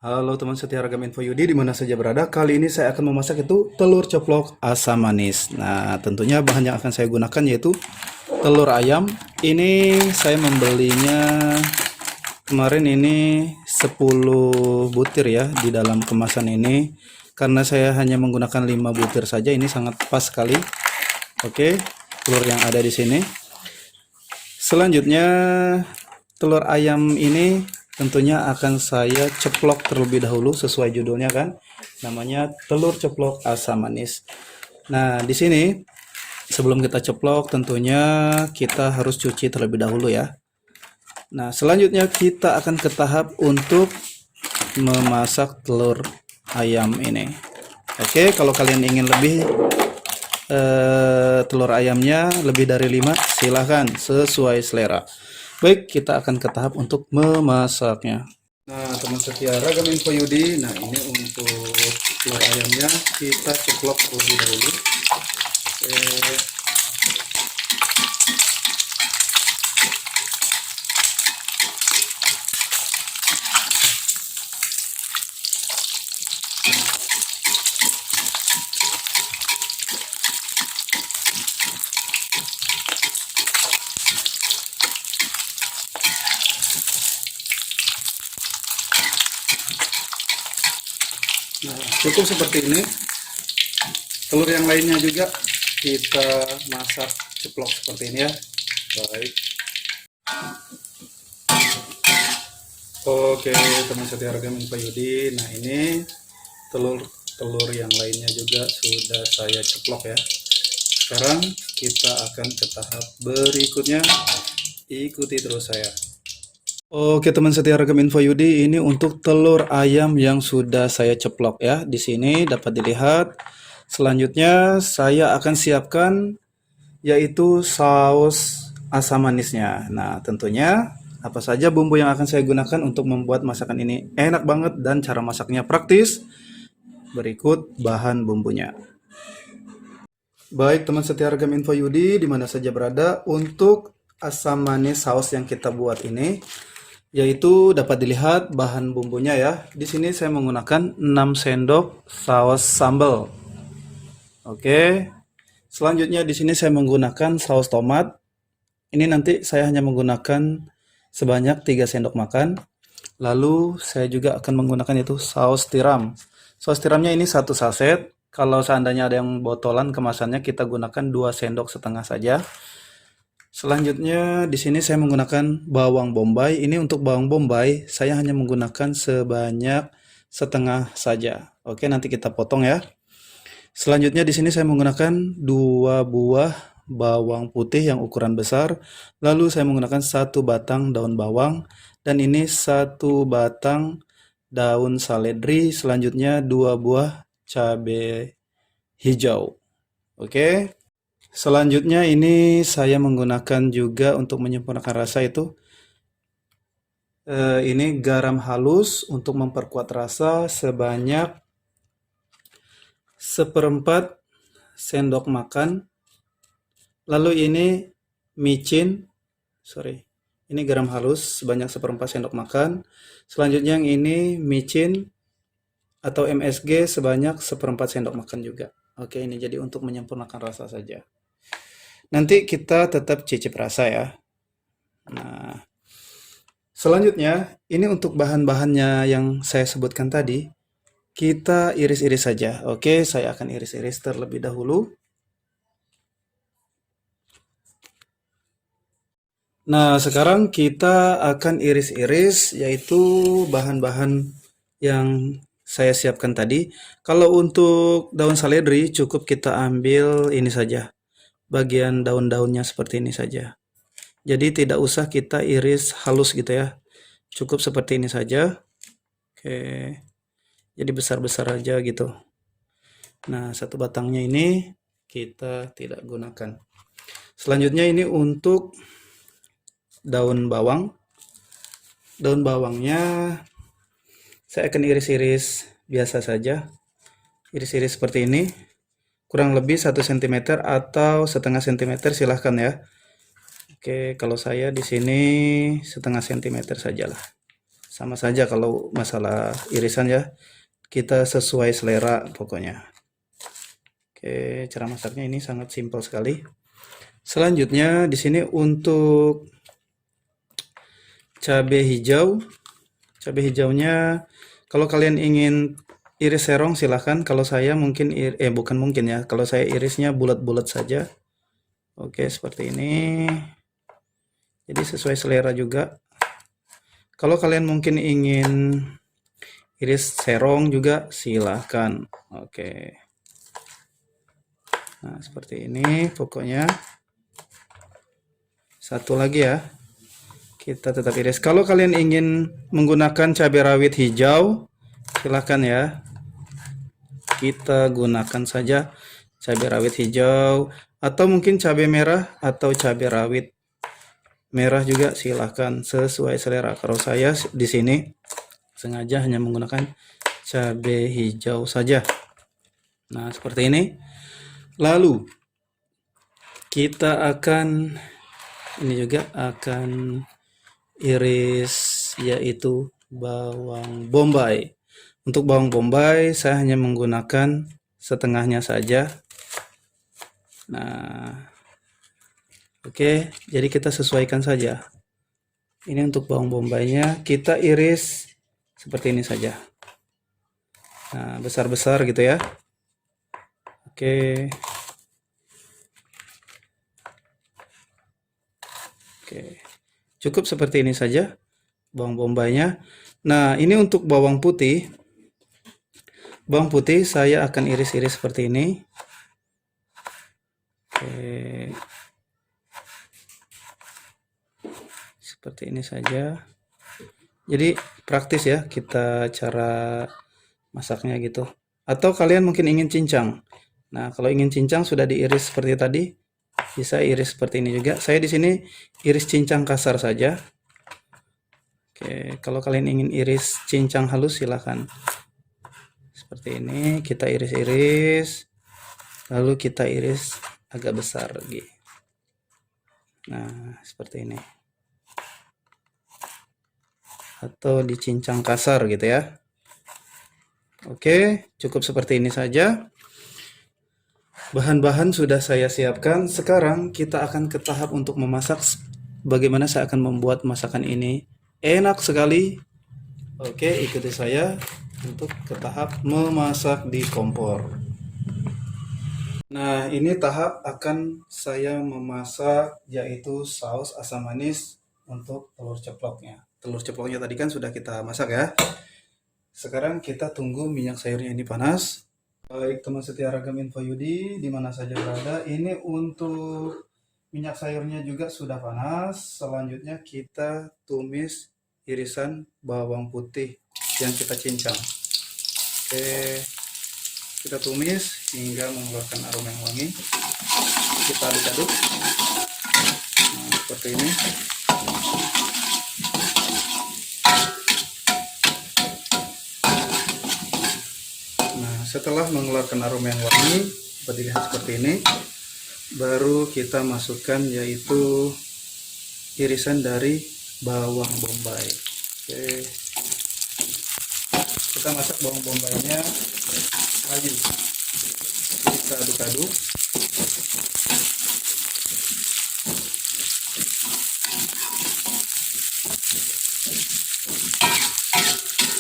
Halo teman setia Ragam Info Yudi di mana saja berada. Kali ini saya akan memasak itu telur ceplok asam manis. Nah, tentunya bahan yang akan saya gunakan yaitu telur ayam. Ini saya membelinya kemarin ini 10 butir ya di dalam kemasan ini. Karena saya hanya menggunakan 5 butir saja, ini sangat pas sekali. Oke, telur yang ada di sini. Selanjutnya telur ayam ini tentunya akan saya ceplok terlebih dahulu sesuai judulnya kan. Namanya telur ceplok asam manis. Nah, di sini sebelum kita ceplok tentunya kita harus cuci terlebih dahulu ya. Nah, selanjutnya kita akan ke tahap untuk memasak telur ayam ini. Oke, kalau kalian ingin lebih telur ayamnya lebih dari 5, silahkan sesuai selera. Baik, kita akan ke tahap untuk memasaknya. Nah, teman setia Ragam Info Yudi, nah ini untuk telur ayamnya kita ceplok terlebih dahulu. Nah, cukup seperti ini. Telur yang lainnya juga kita masak ceplok seperti ini ya. Baik. Oke, teman setia Ragam Info Yudi. Nah, ini telur yang lainnya juga sudah saya ceplok ya. Sekarang kita akan ke tahap berikutnya. Ikuti terus saya. Oke, teman setia Ragam Info Yudi, ini untuk telur ayam yang sudah saya ceplok ya. Di sini dapat dilihat. Selanjutnya saya akan siapkan yaitu saus asam manisnya. Nah, tentunya apa saja bumbu yang akan saya gunakan untuk membuat masakan ini enak banget dan cara masaknya praktis. Berikut bahan bumbunya. Baik, teman setia Ragam Info Yudi di mana saja berada, untuk asam manis saus yang kita buat ini yaitu dapat dilihat bahan bumbunya ya. Di sini saya menggunakan 6 sendok saus sambal. Oke. Selanjutnya di sini saya menggunakan saus tomat. Ini nanti saya hanya menggunakan sebanyak 3 sendok makan. Lalu saya juga akan menggunakan itu saus tiram. Saus tiramnya ini 1 saset. Kalau seandainya ada yang botolan kemasannya kita gunakan 2 sendok setengah saja. Selanjutnya di sini saya menggunakan bawang bombay. Ini untuk bawang bombay saya hanya menggunakan sebanyak setengah saja. Oke, nanti kita potong ya. Selanjutnya di sini saya menggunakan 2 buah bawang putih yang ukuran besar. Lalu saya menggunakan 1 batang daun bawang dan ini 1 batang daun seledri. Selanjutnya 2 buah cabai hijau. Oke. Selanjutnya ini saya menggunakan juga untuk menyempurnakan rasa itu ini garam halus untuk memperkuat rasa sebanyak 1/4 sendok makan. Lalu ini micin, ini garam halus sebanyak 1/4 sendok makan. Selanjutnya yang ini micin atau MSG sebanyak 1/4 sendok makan juga. Oke, ini jadi untuk menyempurnakan rasa saja. Nanti kita tetap cicip rasa ya. Nah, selanjutnya ini untuk bahan-bahannya yang saya sebutkan tadi. Kita iris-iris saja. Oke, saya akan iris-iris terlebih dahulu. Nah, sekarang kita akan iris-iris yaitu bahan-bahan yang saya siapkan tadi. Kalau untuk daun seledri cukup kita ambil ini saja. Bagian daun-daunnya seperti ini saja. Jadi tidak usah kita iris halus gitu ya. Cukup seperti ini saja. Oke. Jadi besar-besar aja gitu. Nah, 1 batangnya ini kita tidak gunakan. Selanjutnya ini untuk daun bawang. Daun bawangnya saya akan iris-iris biasa saja. Iris-iris seperti ini. Kurang lebih 1 cm atau setengah cm silahkan ya. Oke, kalau saya di sini setengah cm sajalah. sama saja kalau masalah irisan ya. Kita sesuai selera pokoknya. Oke, cara masaknya ini sangat simpel sekali. Selanjutnya di sini untuk cabai hijau. Cabai hijaunya kalau kalian ingin iris serong silahkan. Kalau saya mungkin bukan mungkin ya. Kalau saya irisnya bulat-bulat saja. Oke, seperti ini. Jadi sesuai selera juga. Kalau kalian mungkin ingin iris serong juga silahkan. Oke. Nah, seperti ini pokoknya. Satu lagi ya. Kita tetap iris. Kalau kalian ingin menggunakan cabai rawit hijau, silahkan ya. Kita gunakan saja cabai rawit hijau atau mungkin cabai merah atau cabai rawit merah juga silahkan sesuai selera. Kalau saya di sini sengaja hanya menggunakan cabai hijau saja. Nah, seperti ini. Lalu kita akan juga akan iris yaitu bawang bombay. Untuk bawang bombay saya hanya menggunakan setengahnya saja. Nah, oke, jadi kita sesuaikan saja. Ini untuk bawang bombaynya kita iris seperti ini saja. Nah, besar-besar gitu ya. Oke. Oke. Cukup seperti ini saja bawang bombaynya. Nah, ini untuk bawang putih. Bawang putih saya akan iris-iris seperti ini. Oke. Seperti ini saja. Jadi praktis ya kita cara masaknya gitu. Atau kalian mungkin ingin cincang. Nah, kalau ingin cincang sudah diiris seperti tadi, bisa iris seperti ini juga. Saya di sini iris cincang kasar saja. Oke, kalau kalian ingin iris cincang halus silahkan. Seperti ini kita iris-iris. Lalu kita iris agak besar lagi. Nah, seperti ini. Atau dicincang kasar gitu ya. Oke, cukup seperti ini saja. Bahan-bahan sudah saya siapkan. Sekarang kita akan ke tahap untuk memasak. Bagaimana saya akan membuat masakan ini enak sekali. Oke, ikuti saya untuk ke tahap memasak di kompor. Nah, ini tahap akan saya memasak yaitu saus asam manis untuk telur ceploknya. Telur ceploknya tadi kan sudah kita masak ya. Sekarang kita tunggu minyak sayurnya ini panas. Baik teman setia Ragam Info Yudi, di mana saja berada, ini untuk minyak sayurnya juga sudah panas. Selanjutnya kita tumis irisan bawang putih yang kita cincang. Oke, kita tumis hingga mengeluarkan aroma yang wangi. Kita aduk-aduk. Nah, seperti ini. Setelah mengeluarkan aroma yang wangi, dilihat seperti ini, baru kita masukkan yaitu irisan dari bawang bombay. Oke, kita masak bawang bombaynya kayu, kita aduk-aduk.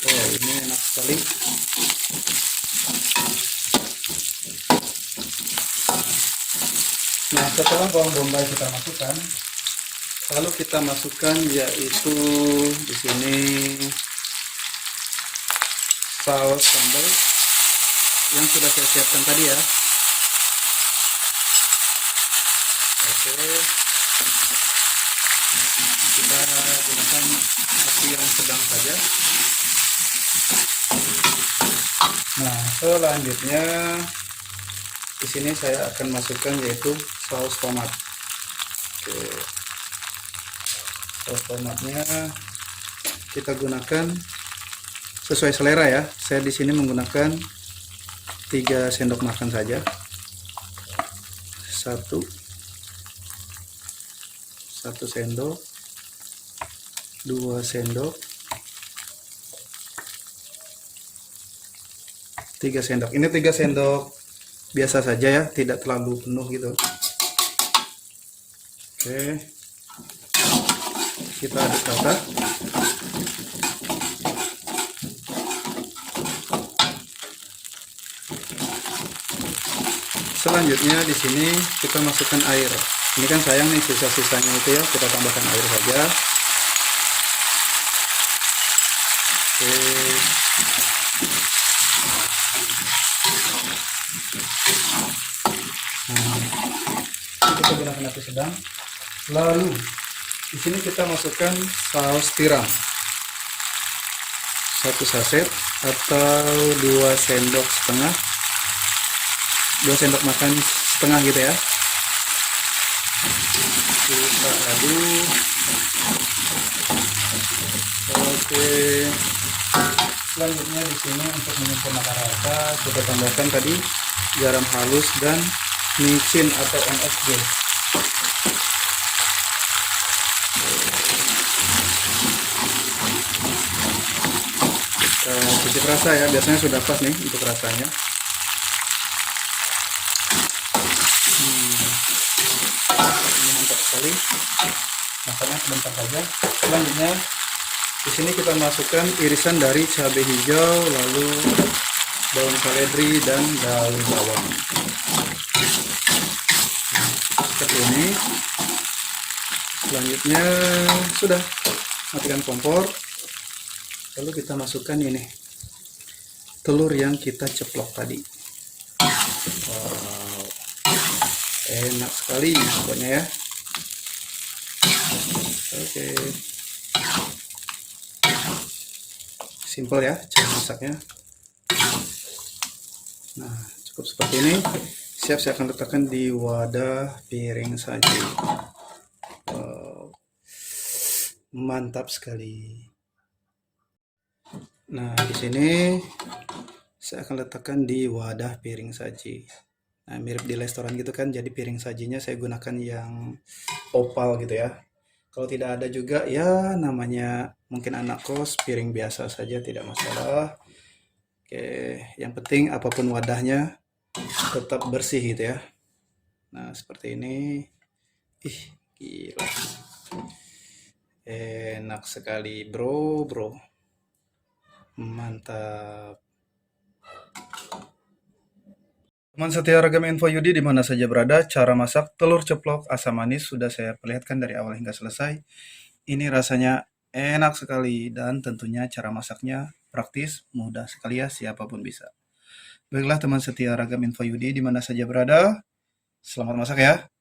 Oh, ini enak sekali. Nah, setelah bawang bombay kita masukkan, lalu kita masukkan yaitu di sini saus sambal yang sudah saya siapkan tadi ya. Oke, kita gunakan api yang sedang saja. Nah, selanjutnya di sini saya akan masukkan yaitu saus tomat. Oke. Saus tomatnya kita gunakan sesuai selera ya. Saya di sini menggunakan 3 sendok makan saja. 1 sendok, 2 sendok, 3 sendok. Ini 3 sendok biasa saja ya, tidak terlalu penuh gitu. Oke, kita aduk rata. Selanjutnya di sini kita masukkan air. Ini kan sayang nih sisa-sisanya itu ya, kita tambahkan air saja. Oke. Nah, kita gunakan api sedang. Lalu di sini kita masukkan saus tiram 1 saset atau 2 sendok setengah, 2 sendok makan setengah gitu ya. Kita aduk. Oke. Selanjutnya di sini untuk menyempurnakan rasa kita tambahkan tadi garam halus dan micin atau MSG. Kita cicip rasa ya, biasanya sudah pas nih untuk rasanya. Ini mantap sekali. Masaknya sebentar saja. Selanjutnya di sini kita masukkan irisan dari cabai hijau, lalu daun seledri dan daun bawang. Seperti ini. Selanjutnya sudah, matikan kompor. Lalu kita masukkan ini telur yang kita ceplok tadi. Wow, enak sekali pokoknya ya. Oke. Simple ya cara masaknya. Nah, cukup seperti ini. Siap, saya akan letakkan di wadah piring saja. Wow, mantap sekali. Nah, di sini saya akan letakkan di wadah piring saji. Nah, mirip di restoran gitu kan, jadi piring sajinya saya gunakan yang oval gitu ya. Kalau tidak ada juga ya namanya mungkin anak kos, piring biasa saja tidak masalah. Oke, yang penting apapun wadahnya tetap bersih gitu ya. Nah, seperti ini. Ih, gila. Enak sekali, bro. Mantap. Teman setia Ragam Info Yudi di mana saja berada, cara masak telur ceplok asam manis sudah saya perlihatkan dari awal hingga selesai. Ini rasanya enak sekali dan tentunya cara masaknya praktis, mudah sekali ya, siapapun bisa. Baiklah teman setia Ragam Info Yudi di mana saja berada, selamat masak ya.